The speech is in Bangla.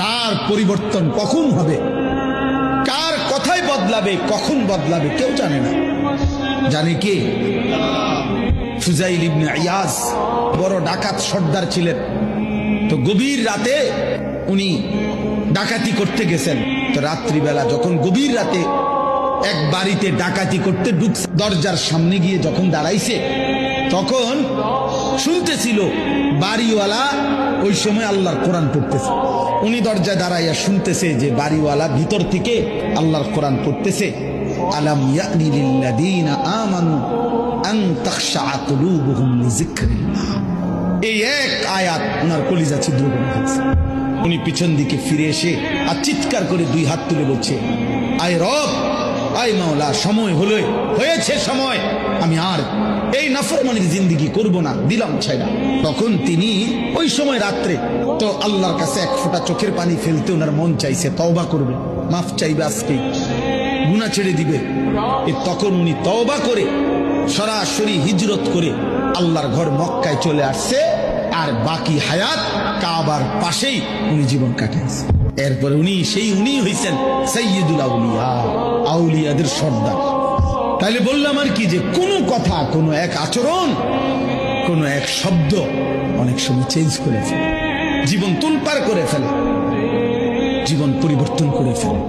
কার পরিবর্তন কখন হবে, কার কথাই বদলাবে, কখন বদলাবে কেউ জানে না। জানে কে? ফুজাইল ইবনে ইয়াজ বড় ডাকাত সর্দার ছিলেন। তো গভীর রাতে উনি ডাকাতি করতে গেছেন। তো রাত্রিবেলা যখন গভীর রাতে এক বাড়িতে ডাকাতি করতে ঢুকছে, দরজার সামনে গিয়ে যখন দাঁড়াইছে তখন শুনতেছিল বাড়িওয়ালা ওই সময় আল্লাহর কোরআন পড়তেছে। উনি দরজায় দাঁড়াইয়া শুনতেছে যে বাড়িওয়ালা ভিতর থেকে আল্লাহর কোরআন পড়তেছে, আলাম ইয়ানি লিল্লাযীনা আমানু আন তাখশা কুলুবুহুম লিযিকরিল্লাহ। এই এক আয়াত ওনার কলিজা ছিদ্র করে ফেলছে। উনি পিছন দিকে ফিরে এসে আর চিৎকার করে দুই হাত তুলে বলছে, আয় রব, আয় মাওলা, সময় হয়েছে সময়, আমি আর এই নাফরমানির জিন্দেগি করব না, দিলাম ছাইরা। তখন তিনি ওই সময় রাত্রে তো আল্লাহর কাছে এক ফোঁটা চোখের পানি ফেলতে ওনার মন চাইছে, তওবা করবে, মাফ চাইবে, আজকে গুনাহ ছেড়ে দিবে। তখন উনি তওবা করে সরাসরি হিজরত করে আল্লাহর ঘর মক্কায় চলে আসছে, আর বাকি হায়াত কাবার পাশেই উনি জীবন কাটাইছে। এরপরে উনি হইছেন সাইয়্যিদুল আউলিয়া, আউলিয়াদের সর্দার। তাহলে বললাম আর কি, যে কোনো কথা, কোনো এক আচরণ, কোনো এক শব্দ অনেক সময় চেঞ্জ করে ফেলে, জীবন তুলপার করে ফেলে, জীবন পরিবর্তন করে ফেলে।